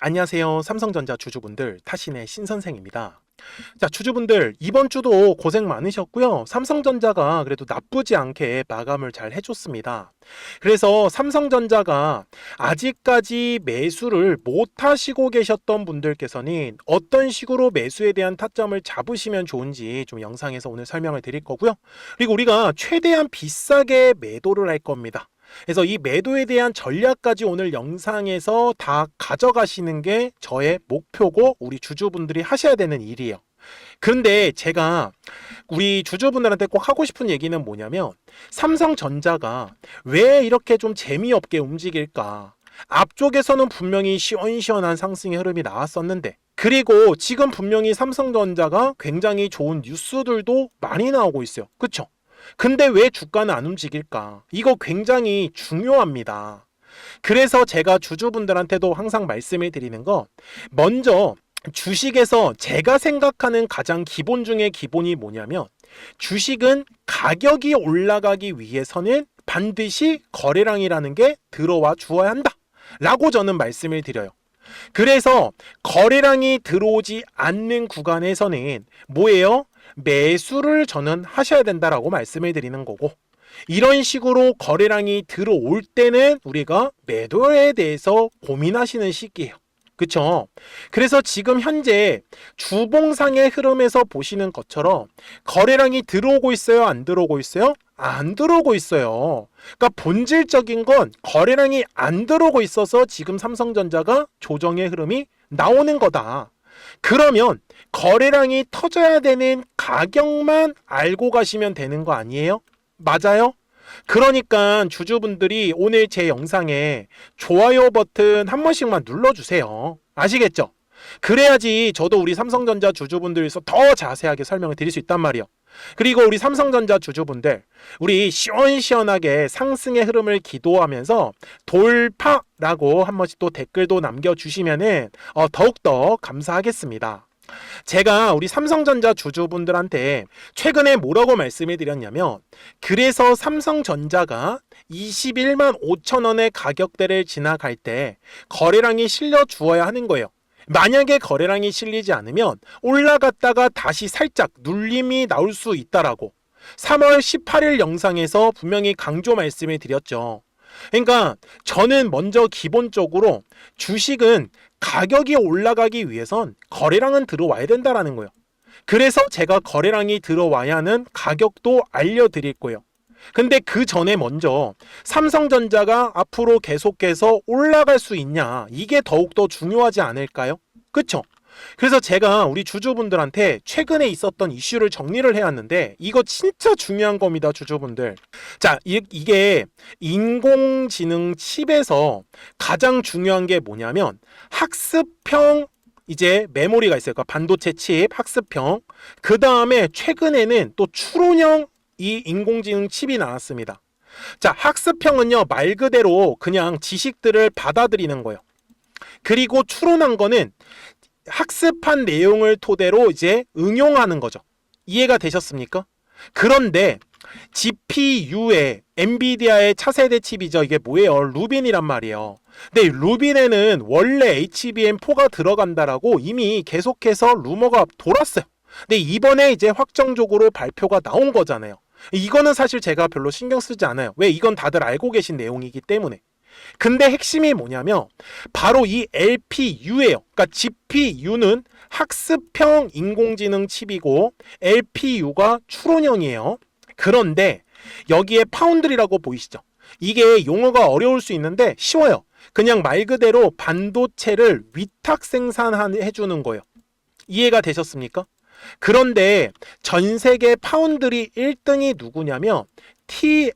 안녕하세요. 삼성전자 주주분들, 타신의 신선생입니다. 자, 주주분들, 이번 주도 고생 많으셨고요. 삼성전자가 그래도 나쁘지 않게 마감을 잘 해줬습니다. 그래서 삼성전자가 아직까지 매수를 못 하시고 계셨던 분들께서는 어떤 식으로 매수에 대한 타점을 잡으시면 좋은지 좀 영상에서 오늘 설명을 드릴 거고요. 그리고 우리가 최대한 비싸게 매도를 할 겁니다. 그래서 이 매도에 대한 전략까지 오늘 영상에서 다 가져가시는 게 저의 목표고 우리 주주분들이 하셔야 되는 일이에요. 그런데 제가 우리 주주분들한테 꼭 하고 싶은 얘기는 뭐냐면 삼성전자가 왜 이렇게 좀 재미없게 움직일까? 앞쪽에서는 분명히 시원시원한 상승의 흐름이 나왔었는데, 그리고 지금 분명히 삼성전자가 굉장히 좋은 뉴스들도 많이 나오고 있어요. 그쵸? 근데 왜 주가는 안 움직일까? 이거 굉장히 중요합니다. 그래서 제가 주주분들한테도 항상 말씀을 드리는 거, 먼저 주식에서 제가 생각하는 가장 기본 중에 기본이 뭐냐면, 주식은 가격이 올라가기 위해서는 반드시 거래량이라는 게 들어와 주어야 한다 라고 저는 말씀을 드려요. 그래서 거래량이 들어오지 않는 구간에서는 뭐예요? 매수를 저는 하셔야 된다라고 말씀을 드리는 거고, 이런 식으로 거래량이 들어올 때는 우리가 매도에 대해서 고민하시는 시기예요. 그쵸? 그래서 지금 현재 주봉상의 흐름에서 보시는 것처럼 거래량이 들어오고 있어요? 안 들어오고 있어요? 안 들어오고 있어요. 그러니까 본질적인 건 거래량이 안 들어오고 있어서 지금 삼성전자가 조정의 흐름이 나오는 거다. 그러면 거래량이 터져야 되는 가격만 알고 가시면 되는 거 아니에요? 맞아요? 그러니까 주주분들이 오늘 제 영상에 좋아요 버튼 한 번씩만 눌러주세요. 아시겠죠? 그래야지 저도 우리 삼성전자 주주분들에서 더 자세하게 설명을 드릴 수 있단 말이에요. 그리고 우리 삼성전자 주주분들, 우리 시원시원하게 상승의 흐름을 기도하면서 돌파라고 한 번씩 또 댓글도 남겨주시면은 더욱더 감사하겠습니다. 제가 우리 삼성전자 주주분들한테 최근에 뭐라고 말씀을 드렸냐면, 그래서 삼성전자가 21만 5천 원의 가격대를 지나갈 때 거래량이 실려 주어야 하는 거예요. 만약에 거래량이 실리지 않으면 올라갔다가 다시 살짝 눌림이 나올 수 있다라고 3월 18일 영상에서 분명히 강조 말씀을 드렸죠. 그러니까 저는 먼저 기본적으로 주식은 가격이 올라가기 위해선 거래량은 들어와야 된다라는 거예요. 그래서 제가 거래량이 들어와야 하는 가격도 알려드릴 거예요. 근데 그 전에 먼저 삼성전자가 앞으로 계속해서 올라갈 수 있냐, 이게 더욱더 중요하지 않을까요? 그쵸? 그래서 제가 우리 주주분들한테 최근에 있었던 이슈를 정리를 해왔는데, 이거 진짜 중요한 겁니다, 주주분들. 자, 이게 인공지능 칩에서 가장 중요한 게 뭐냐면 학습형 이제 메모리가 있어요. 그러니까 반도체 칩, 학습형. 그 다음에 최근에는 또 추론형 이 인공지능 칩이 나왔습니다. 자, 학습형은요, 말 그대로 그냥 지식들을 받아들이는 거예요. 그리고 추론한 거는 학습한 내용을 토대로 이제 응용하는 거죠. 이해가 되셨습니까? 그런데 GPU의 엔비디아의 차세대 칩이죠. 이게 뭐예요? 루빈이란 말이에요. 근데 루빈에는 원래 HBM4가 들어간다라고 이미 계속해서 루머가 돌았어요. 근데 이번에 이제 확정적으로 발표가 나온 거잖아요. 이거는 사실 제가 별로 신경 쓰지 않아요. 왜? 이건 다들 알고 계신 내용이기 때문에. 근데 핵심이 뭐냐면 바로 이 LPU예요. 그러니까 GPU는 학습형 인공지능 칩이고 LPU가 추론형이에요. 그런데 여기에 파운드리라고 보이시죠? 이게 용어가 어려울 수 있는데 쉬워요. 그냥 말 그대로 반도체를 위탁 생산해 주는 거예요. 이해가 되셨습니까? 그런데 전 세계 파운드리 1등이 누구냐면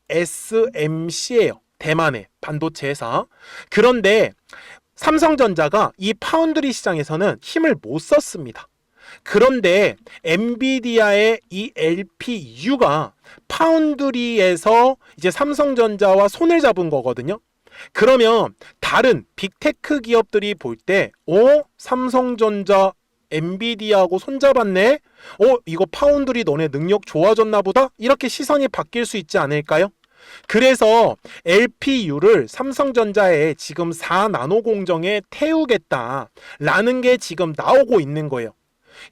TSMC예요. 대만의 반도체 회사. 그런데 삼성전자가 이 파운드리 시장에서는 힘을 못 썼습니다. 그런데 엔비디아의 이 LPU가 파운드리에서 이제 삼성전자와 손을 잡은 거거든요. 그러면 다른 빅테크 기업들이 볼 때 삼성전자 엔비디아하고 손잡았네? 이거 파운드리 너네 능력 좋아졌나 보다? 이렇게 시선이 바뀔 수 있지 않을까요? 그래서 LPU를 삼성전자에 지금 4나노 공정에 태우겠다라는 게 지금 나오고 있는 거예요.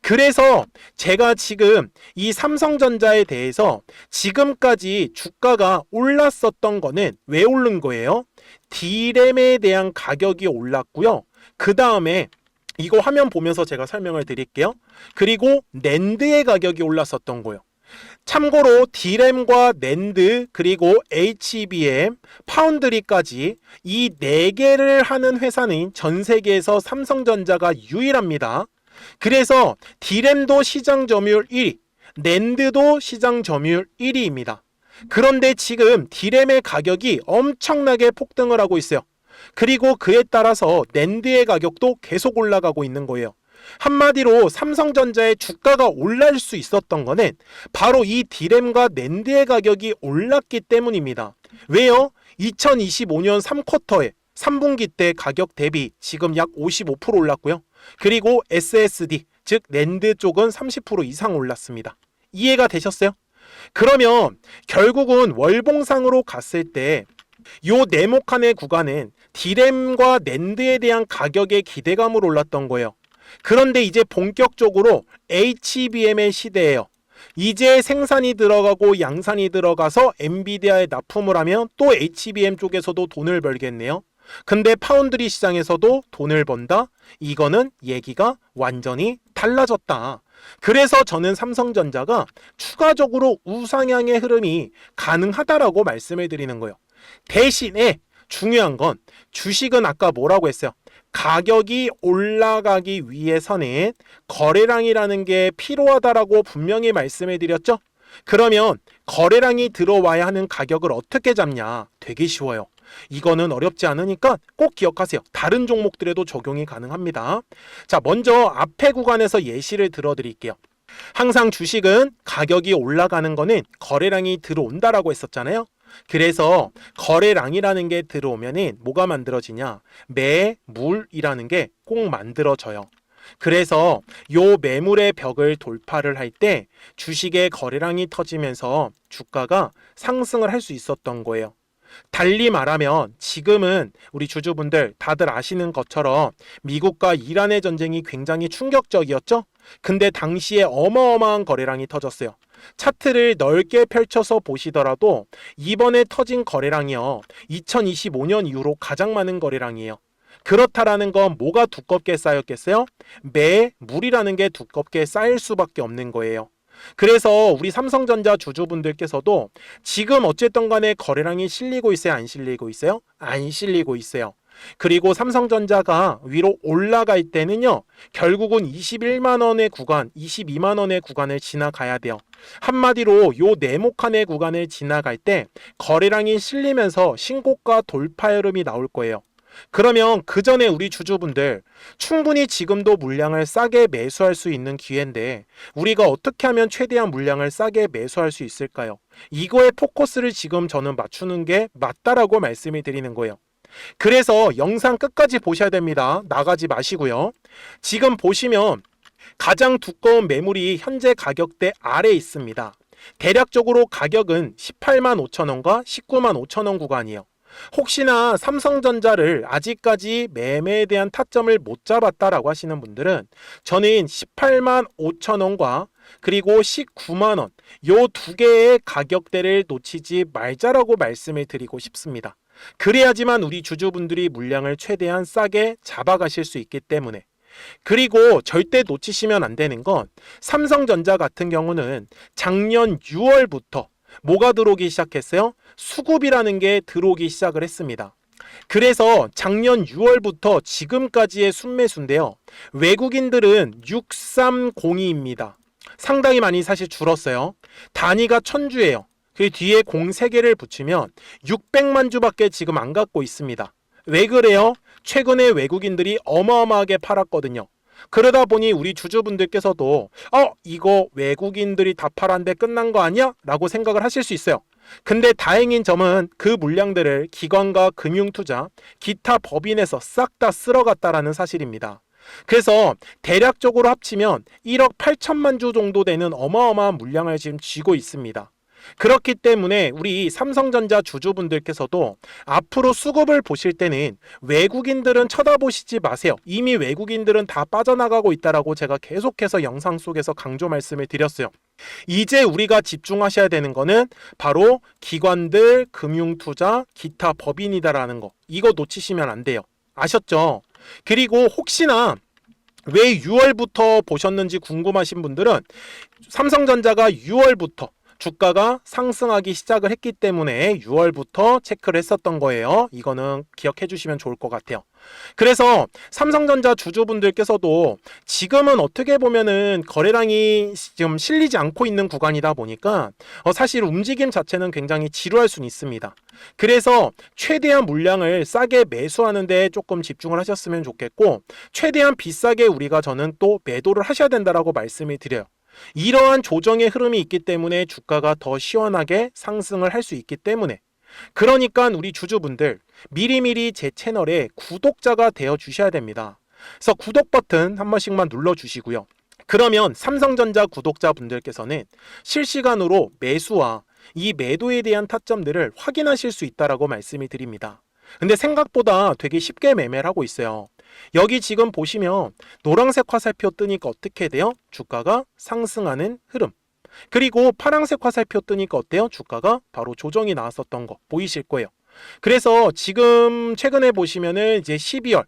그래서 제가 지금 이 삼성전자에 대해서 지금까지 주가가 올랐었던 거는 왜 오른 거예요? D램에 대한 가격이 올랐고요. 그 다음에 이거 화면 보면서 제가 설명을 드릴게요. 그리고 낸드의 가격이 올랐었던 거예요. 참고로 D램과 낸드 그리고 HBM, 파운드리까지 이 4개를 하는 회사는 전 세계에서 삼성전자가 유일합니다. 그래서 D램도 시장 점유율 1위, 낸드도 시장 점유율 1위입니다. 그런데 지금 D램의 가격이 엄청나게 폭등을 하고 있어요. 그리고 그에 따라서 낸드의 가격도 계속 올라가고 있는 거예요. 한마디로 삼성전자의 주가가 올랄 수 있었던 거는 바로 이 D램과 낸드의 가격이 올랐기 때문입니다. 왜요? 2025년 3쿼터에 3분기 때 가격 대비 지금 약 55% 올랐고요. 그리고 SSD, 즉 낸드 쪽은 30% 이상 올랐습니다. 이해가 되셨어요? 그러면 결국은 월봉상으로 갔을 때 요 네모칸의 구간은 D램과 낸드에 대한 가격의 기대감으로 올랐던 거예요. 그런데 이제 본격적으로 HBM의 시대예요. 이제 생산이 들어가고 양산이 들어가서 엔비디아에 납품을 하면 또 HBM 쪽에서도 돈을 벌겠네요. 근데 파운드리 시장에서도 돈을 번다? 이거는 얘기가 완전히 달라졌다. 그래서 저는 삼성전자가 추가적으로 우상향의 흐름이 가능하다라고 말씀을 드리는 거예요. 대신에 중요한 건 주식은 아까 뭐라고 했어요? 가격이 올라가기 위해서는 거래량이라는 게 필요하다라고 분명히 말씀을 드렸죠? 그러면 거래량이 들어와야 하는 가격을 어떻게 잡냐? 되게 쉬워요. 이거는 어렵지 않으니까 꼭 기억하세요. 다른 종목들에도 적용이 가능합니다. 자, 먼저 앞에 구간에서 예시를 들어드릴게요. 항상 주식은 가격이 올라가는 거는 거래량이 들어온다라고 했었잖아요. 그래서 거래량이라는 게 들어오면은 뭐가 만들어지냐? 매물이라는 게 꼭 만들어져요. 그래서 요 매물의 벽을 돌파를 할 때 주식의 거래량이 터지면서 주가가 상승을 할 수 있었던 거예요. 달리 말하면 지금은 우리 주주분들 다들 아시는 것처럼 미국과 이란의 전쟁이 굉장히 충격적이었죠? 근데 당시에 어마어마한 거래량이 터졌어요. 차트를 넓게 펼쳐서 보시더라도 이번에 터진 거래량이요. 2025년 이후로 가장 많은 거래량이에요. 그렇다라는 건 뭐가 두껍게 쌓였겠어요? 매물이라는 게 두껍게 쌓일 수밖에 없는 거예요. 그래서 우리 삼성전자 주주분들께서도 지금 어쨌든 간에 거래량이 실리고 있어요? 안 실리고 있어요? 안 실리고 있어요. 그리고 삼성전자가 위로 올라갈 때는요, 결국은 21만 원의 구간, 22만 원의 구간을 지나가야 돼요. 한마디로 요 네모칸의 구간을 지나갈 때 거래량이 실리면서 신고가 돌파 흐름이 나올 거예요. 그러면 그 전에 우리 주주분들 충분히 지금도 물량을 싸게 매수할 수 있는 기회인데 우리가 어떻게 하면 최대한 물량을 싸게 매수할 수 있을까요? 이거에 포커스를 지금 저는 맞추는 게 맞다라고 말씀을 드리는 거예요. 그래서 영상 끝까지 보셔야 됩니다. 나가지 마시고요. 지금 보시면 가장 두꺼운 매물이 현재 가격대 아래에 있습니다. 대략적으로 가격은 18만 5천 원과 19만 5천 원 구간이에요. 혹시나 삼성전자를 아직까지 매매에 대한 타점을 못 잡았다라고 하시는 분들은 저는 18만 5천 원과 그리고 19만 원 요 두 개의 가격대를 놓치지 말자라고 말씀을 드리고 싶습니다. 그래야지만 우리 주주분들이 물량을 최대한 싸게 잡아가실 수 있기 때문에. 그리고 절대 놓치시면 안 되는 건 삼성전자 같은 경우는 작년 6월부터 뭐가 들어오기 시작했어요? 수급이라는 게 들어오기 시작을 했습니다. 그래서 작년 6월부터 지금까지의 순매수인데요. 외국인들은 6302입니다. 상당히 많이 사실 줄었어요. 단위가 1000주예요. 그 뒤에 03개를 붙이면 600만 주밖에 지금 안 갖고 있습니다. 왜 그래요? 최근에 외국인들이 어마어마하게 팔았거든요. 그러다 보니 우리 주주분들께서도 이거 외국인들이 다 팔았는데 끝난 거 아니야? 라고 생각을 하실 수 있어요. 근데 다행인 점은 그 물량들을 기관과 금융투자, 기타 법인에서 싹 다 쓸어갔다라는 사실입니다. 그래서 대략적으로 합치면 1억 8천만 주 정도 되는 어마어마한 물량을 지금 쥐고 있습니다. 그렇기 때문에 우리 삼성전자 주주분들께서도 앞으로 수급을 보실 때는 외국인들은 쳐다보시지 마세요. 이미 외국인들은 다 빠져나가고 있다라고 제가 계속해서 영상 속에서 강조 말씀을 드렸어요. 이제 우리가 집중하셔야 되는 거는 바로 기관들, 금융투자, 기타 법인이다라는 거. 이거 놓치시면 안 돼요. 아셨죠? 그리고 혹시나 왜 6월부터 보셨는지 궁금하신 분들은 삼성전자가 6월부터 주가가 상승하기 시작을 했기 때문에 6월부터 체크를 했었던 거예요. 이거는 기억해 주시면 좋을 것 같아요. 그래서 삼성전자 주주분들께서도 지금은 어떻게 보면은 거래량이 지금 실리지 않고 있는 구간이다 보니까 사실 움직임 자체는 굉장히 지루할 수는 있습니다. 그래서 최대한 물량을 싸게 매수하는 데 조금 집중을 하셨으면 좋겠고, 최대한 비싸게 우리가 저는 또 매도를 하셔야 된다라고 말씀을 드려요. 이러한 조정의 흐름이 있기 때문에 주가가 더 시원하게 상승을 할 수 있기 때문에, 그러니까 우리 주주분들 미리미리 제 채널에 구독자가 되어 주셔야 됩니다. 그래서 구독 버튼 한 번씩만 눌러 주시고요. 그러면 삼성전자 구독자분들께서는 실시간으로 매수와 이 매도에 대한 타점들을 확인하실 수 있다라고 말씀을 드립니다. 근데 생각보다 되게 쉽게 매매를 하고 있어요. 여기 지금 보시면 노란색 화살표 뜨니까 어떻게 돼요? 주가가 상승하는 흐름. 그리고 파란색 화살표 뜨니까 어때요? 주가가 바로 조정이 나왔었던 거 보이실 거예요. 그래서 지금 최근에 보시면은 이제 12월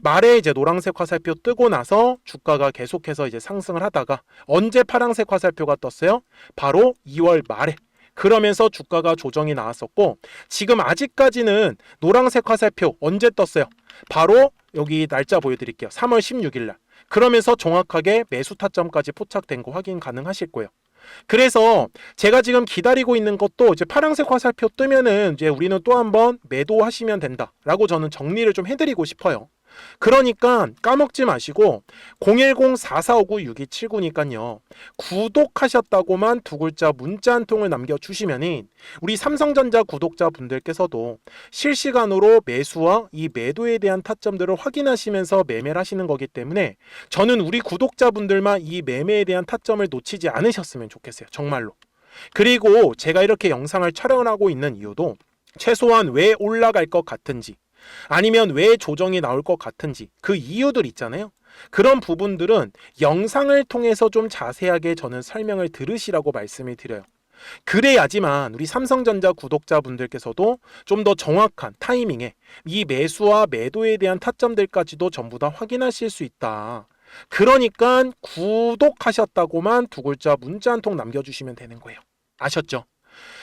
말에 이제 노란색 화살표 뜨고 나서 주가가 계속해서 이제 상승을 하다가 언제 파란색 화살표가 떴어요? 바로 2월 말에. 그러면서 주가가 조정이 나왔었고, 지금 아직까지는 노란색 화살표 언제 떴어요? 바로 여기 날짜 보여드릴게요. 3월 16일 날. 그러면서 정확하게 매수 타점까지 포착된 거 확인 가능하실 거예요. 그래서 제가 지금 기다리고 있는 것도 이제 파란색 화살표 뜨면은 이제 우리는 또 한번 매도하시면 된다라고 저는 정리를 좀 해드리고 싶어요. 그러니까 까먹지 마시고 010-4459-6279니까요. 구독하셨다고만 두 글자 문자 한 통을 남겨주시면은 우리 삼성전자 구독자분들께서도 실시간으로 매수와 이 매도에 대한 타점들을 확인하시면서 매매를 하시는 거기 때문에 저는 우리 구독자분들만 이 매매에 대한 타점을 놓치지 않으셨으면 좋겠어요. 정말로. 그리고 제가 이렇게 영상을 촬영을 하고 있는 이유도 최소한 왜 올라갈 것 같은지, 아니면 왜 조정이 나올 것 같은지 그 이유들 있잖아요. 그런 부분들은 영상을 통해서 좀 자세하게 저는 설명을 들으시라고 말씀을 드려요. 그래야지만 우리 삼성전자 구독자분들께서도 좀 더 정확한 타이밍에 이 매수와 매도에 대한 타점들까지도 전부 다 확인하실 수 있다. 그러니까 구독하셨다고만 두 글자 문자 한 통 남겨주시면 되는 거예요. 아셨죠?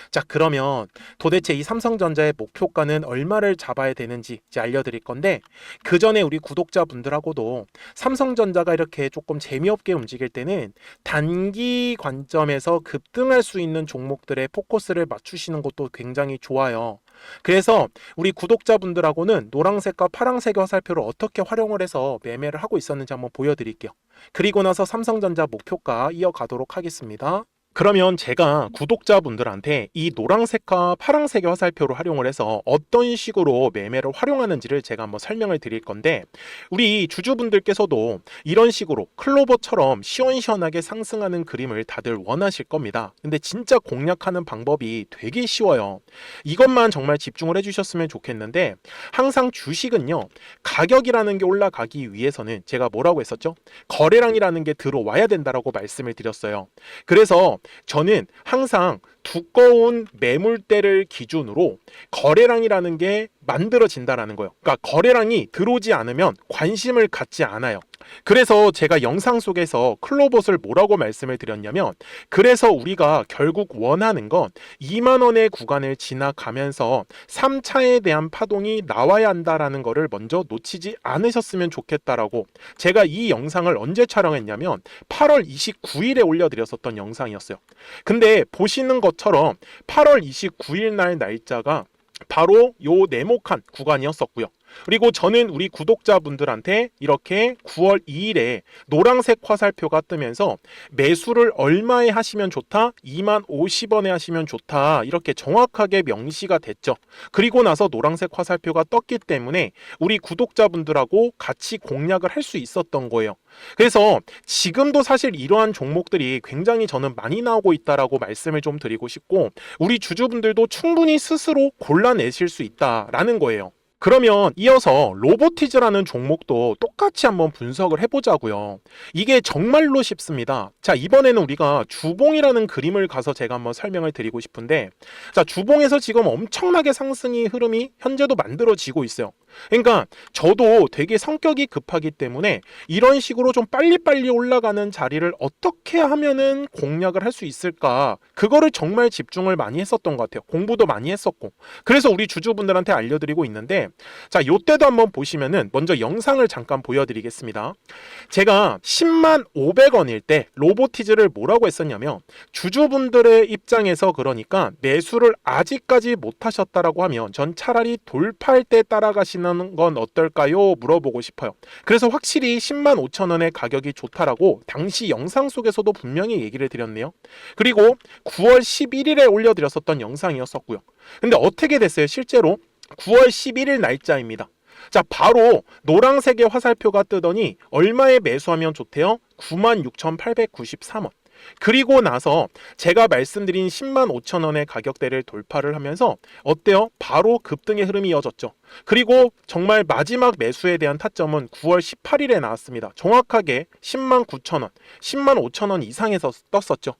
자, 그러면 도대체 이 삼성전자의 목표가는 얼마를 잡아야 되는지 이제 알려드릴 건데, 그 전에 우리 구독자분들하고도 삼성전자가 이렇게 조금 재미없게 움직일 때는 단기 관점에서 급등할 수 있는 종목들의 포커스를 맞추시는 것도 굉장히 좋아요. 그래서 우리 구독자분들하고는 노란색과 파란색의 화살표를 어떻게 활용을 해서 매매를 하고 있었는지 한번 보여드릴게요. 그리고 나서 삼성전자 목표가 이어가도록 하겠습니다. 그러면 제가 구독자분들한테 이 노란색과 파란색의 화살표를 활용을 해서 어떤 식으로 매매를 활용하는지를 제가 한번 설명을 드릴 건데, 우리 주주분들께서도 이런 식으로 클로버처럼 시원시원하게 상승하는 그림을 다들 원하실 겁니다. 근데 진짜 공략하는 방법이 되게 쉬워요. 이것만 정말 집중을 해주셨으면 좋겠는데, 항상 주식은요, 가격이라는 게 올라가기 위해서는 제가 뭐라고 했었죠? 거래량이라는 게 들어와야 된다라고 말씀을 드렸어요. 그래서 저는 항상 두꺼운 매물대를 기준으로 거래량이라는 게 만들어진다라는 거예요. 그러니까 거래량이 들어오지 않으면 관심을 갖지 않아요. 그래서 제가 영상 속에서 클로봇을 뭐라고 말씀을 드렸냐면, 그래서 우리가 결국 원하는 건 2만 원의 구간을 지나가면서 3차에 대한 파동이 나와야 한다라는 거를 먼저 놓치지 않으셨으면 좋겠다라고 제가 이 영상을 언제 촬영했냐면 8월 29일에 올려드렸었던 영상이었어요. 근데 보시는 것처럼 8월 29일 날 날짜가 바로 요 네모칸 구간이었었고요. 그리고 저는 우리 구독자분들한테 이렇게 9월 2일에 노란색 화살표가 뜨면서 매수를 얼마에 하시면 좋다? 20,050원에 하시면 좋다. 이렇게 정확하게 명시가 됐죠. 그리고 나서 노란색 화살표가 떴기 때문에 우리 구독자분들하고 같이 공략을 할 수 있었던 거예요. 그래서 지금도 사실 이러한 종목들이 굉장히 저는 많이 나오고 있다라고 말씀을 좀 드리고 싶고, 우리 주주분들도 충분히 스스로 골라내실 수 있다라는 거예요. 그러면 이어서 로보티즈라는 종목도 똑같이 한번 분석을 해보자고요. 이게 정말로 쉽습니다. 자, 이번에는 우리가 주봉이라는 그림을 가서 제가 한번 설명을 드리고 싶은데, 자, 주봉에서 지금 엄청나게 상승이 흐름이 현재도 만들어지고 있어요. 그러니까 저도 되게 성격이 급하기 때문에 이런 식으로 좀 빨리빨리 올라가는 자리를 어떻게 하면은 공략을 할 수 있을까, 그거를 정말 집중을 많이 했었던 것 같아요. 공부도 많이 했었고. 그래서 우리 주주분들한테 알려드리고 있는데, 자, 요때도 한번 보시면은 먼저 영상을 잠깐 보여드리겠습니다. 제가 105,000원일 때 로보티즈를 뭐라고 했었냐면, 주주분들의 입장에서 그러니까 매수를 아직까지 못 하셨다라고 하면 전 차라리 돌파할 때 따라가시는 건 어떨까요? 물어보고 싶어요. 그래서 확실히 105,000원의 가격이 좋다라고 당시 영상 속에서도 분명히 얘기를 드렸네요. 그리고 9월 11일에 올려드렸었던 영상이었었고요. 근데 어떻게 됐어요? 실제로 9월 11일 날짜입니다. 자, 바로 노란색의 화살표가 뜨더니 얼마에 매수하면 좋대요? 96,893원. 그리고 나서 제가 말씀드린 105,000원의 가격대를 돌파를 하면서 어때요? 바로 급등의 흐름이 이어졌죠. 그리고 정말 마지막 매수에 대한 타점은 9월 18일에 나왔습니다. 정확하게 109,000원, 105,000원 이상에서 떴었죠.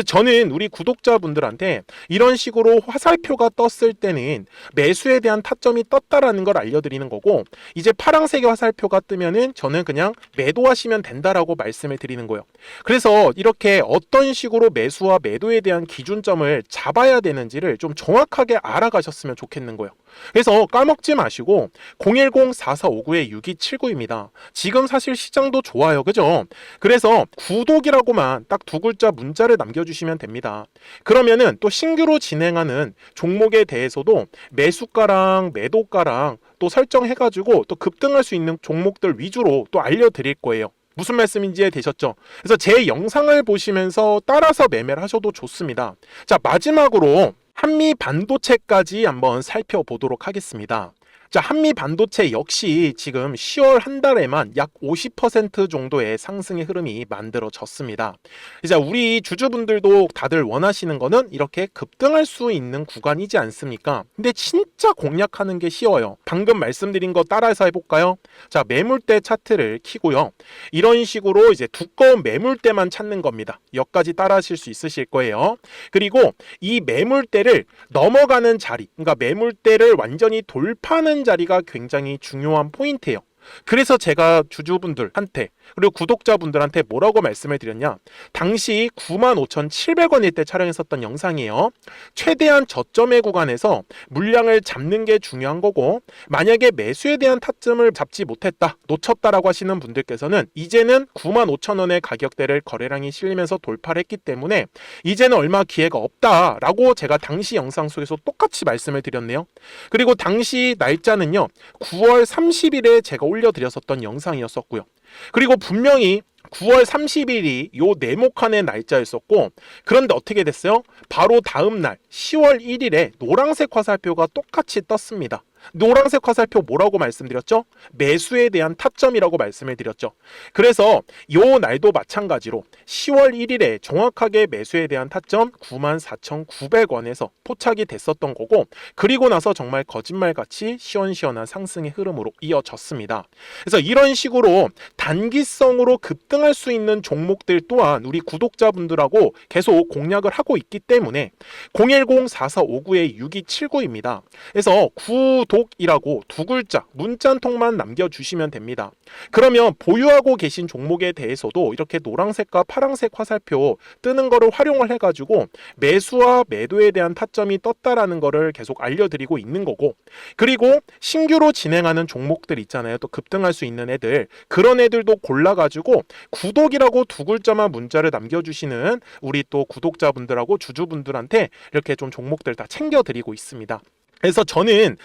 저는 우리 구독자분들한테 이런 식으로 화살표가 떴을 때는 매수에 대한 타점이 떴다라는 걸 알려드리는 거고, 이제 파란색의 화살표가 뜨면은 저는 그냥 매도하시면 된다라고 말씀을 드리는 거예요. 그래서 이렇게 어떤 식으로 매수와 매도에 대한 기준점을 잡아야 되는지를 좀 정확하게 알아가셨으면 좋겠는 거예요. 그래서 까먹지 마시고 010-4459-6279입니다. 지금 사실 시장도 좋아요, 그죠? 그래서 구독이라고만 딱 두 글자 문자를 남겨주시면 됩니다. 그러면은 또 신규로 진행하는 종목에 대해서도 매수가랑 매도가랑 또 설정해가지고 또 급등할 수 있는 종목들 위주로 또 알려드릴 거예요. 무슨 말씀인지 이해되셨죠? 그래서 제 영상을 보시면서 따라서 매매를 하셔도 좋습니다. 자, 마지막으로 한미 반도체까지 한번 살펴보도록 하겠습니다. 자, 한미 반도체 역시 지금 10월 한 달에만 약 50% 정도의 상승의 흐름이 만들어졌습니다. 이제 우리 주주분들도 다들 원하시는 거는 이렇게 급등할 수 있는 구간이지 않습니까? 근데 진짜 공략하는 게 쉬워요. 방금 말씀드린 거 따라서 해볼까요? 자, 매물대 차트를 키고요. 이런 식으로 이제 두꺼운 매물대만 찾는 겁니다. 여기까지 따라 하실 수 있으실 거예요. 그리고 이 매물대를 넘어가는 자리, 그러니까 매물대를 완전히 돌파하는 자리가 굉장히 중요한 포인트예요. 그래서 제가 주주분들한테 그리고 구독자분들한테 뭐라고 말씀을 드렸냐, 당시 95,700원일 때 촬영했었던 영상이에요. 최대한 저점의 구간에서 물량을 잡는 게 중요한 거고, 만약에 매수에 대한 타점을 잡지 못했다, 놓쳤다라고 하시는 분들께서는 이제는 95,000원의 가격대를 거래량이 실리면서 돌파를 했기 때문에 이제는 얼마 기회가 없다라고 제가 당시 영상 속에서 똑같이 말씀을 드렸네요. 그리고 당시 날짜는요, 9월 30일에 제가 올려드렸었던 영상이었었고요. 그리고 분명히 9월 30일이 요 네모칸의 날짜였었고, 그런데 어떻게 됐어요? 바로 다음 날 10월 1일에 노란색 화살표가 똑같이 떴습니다. 노란색 화살표 뭐라고 말씀드렸죠? 매수에 대한 타점이라고 말씀을 드렸죠. 그래서 요 날도 마찬가지로 10월 1일에 정확하게 매수에 대한 타점 94,900원에서 포착이 됐었던 거고, 그리고 나서 정말 거짓말같이 시원시원한 상승의 흐름으로 이어졌습니다. 그래서 이런 식으로 단기성으로 급등할 수 있는 종목들 또한 우리 구독자분들하고 계속 공략을 하고 있기 때문에 010-4459-6279입니다. 그래서 구독이라고 두 글자 문자 한 통만 남겨주시면 됩니다. 그러면 보유하고 계신 종목에 대해서도 이렇게 노란색과 파란색 화살표 뜨는 거를 활용을 해가지고 매수와 매도에 대한 타점이 떴다라는 거를 계속 알려드리고 있는 거고, 그리고 신규로 진행하는 종목들 있잖아요. 또 급등할 수 있는 애들, 그런 애들도 골라가지고 구독이라고 두 글자만 문자를 남겨주시는 우리 또 구독자분들하고 주주분들한테 이렇게 좀 종목들 다 챙겨드리고 있습니다. 그래서 저는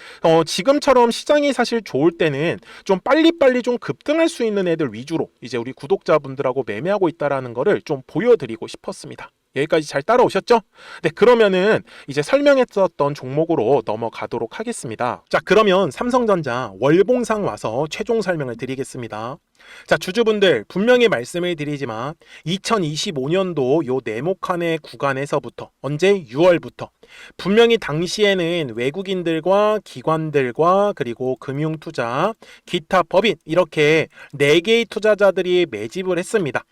지금처럼 시장이 사실 좋을 때는 좀 빨리빨리 좀 급등할 수 있는 애들 위주로 이제 우리 구독자분들하고 매매하고 있다라는 거를 좀 보여드리고 싶었습니다. 여기까지 잘 따라오셨죠? 네, 그러면은 이제 설명했었던 종목으로 넘어가도록 하겠습니다. 자, 그러면 삼성전자 월봉상 와서 최종 설명을 드리겠습니다. 자, 주주분들 분명히 말씀을 드리지만 2025년도 요 네모칸의 구간에서부터 언제 6월부터 분명히 당시에는 외국인들과 기관들과 그리고 금융투자, 기타 법인 이렇게 4개의 투자자들이 매집을 했습니다.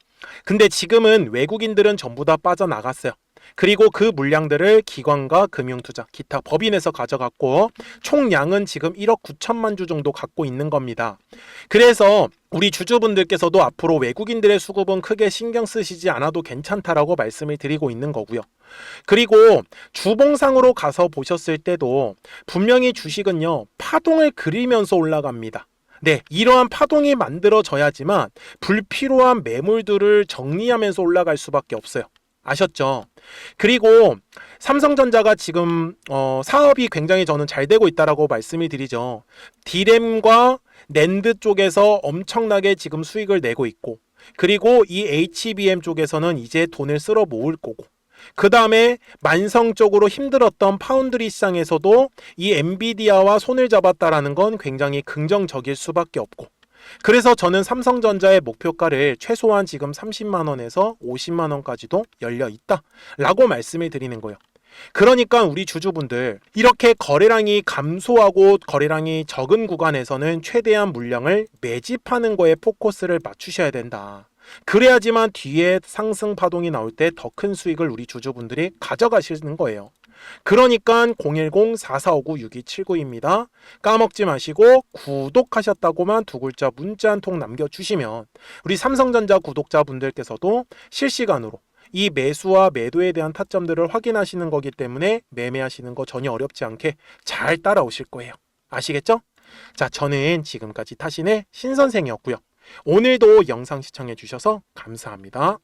근데 지금은 외국인들은 전부 다 빠져나갔어요. 그리고 그 물량들을 기관과 금융투자, 기타 법인에서 가져갔고 총량은 지금 1억 9천만 주 정도 갖고 있는 겁니다. 그래서 우리 주주분들께서도 앞으로 외국인들의 수급은 크게 신경 쓰시지 않아도 괜찮다라고 말씀을 드리고 있는 거고요. 그리고 주봉상으로 가서 보셨을 때도 분명히 주식은요, 파동을 그리면서 올라갑니다. 네, 이러한 파동이 만들어져야지만 불필요한 매물들을 정리하면서 올라갈 수밖에 없어요. 아셨죠? 그리고 삼성전자가 지금 사업이 굉장히 저는 잘 되고 있다라고 말씀을 드리죠. D램과 낸드 쪽에서 엄청나게 지금 수익을 내고 있고, 그리고 이 HBM 쪽에서는 이제 돈을 쓸어 모을 거고, 그 다음에 만성적으로 힘들었던 파운드리 시장에서도 이 엔비디아와 손을 잡았다라는 건 굉장히 긍정적일 수밖에 없고, 그래서 저는 삼성전자의 목표가를 최소한 지금 30만 원에서 50만 원까지도 열려 있다 라고 말씀을 드리는 거예요. 그러니까 우리 주주분들 이렇게 거래량이 감소하고 거래량이 적은 구간에서는 최대한 물량을 매집하는 거에 포커스를 맞추셔야 된다. 그래야지만 뒤에 상승 파동이 나올 때 더 큰 수익을 우리 주주분들이 가져가시는 거예요. 그러니까 010-4459-6279입니다. 까먹지 마시고 구독하셨다고만 두 글자 문자 한 통 남겨주시면 우리 삼성전자 구독자분들께서도 실시간으로 이 매수와 매도에 대한 타점들을 확인하시는 거기 때문에 매매하시는 거 전혀 어렵지 않게 잘 따라오실 거예요. 아시겠죠? 자, 저는 지금까지 타신의 신선생이었고요. 오늘도 영상 시청해 주셔서 감사합니다.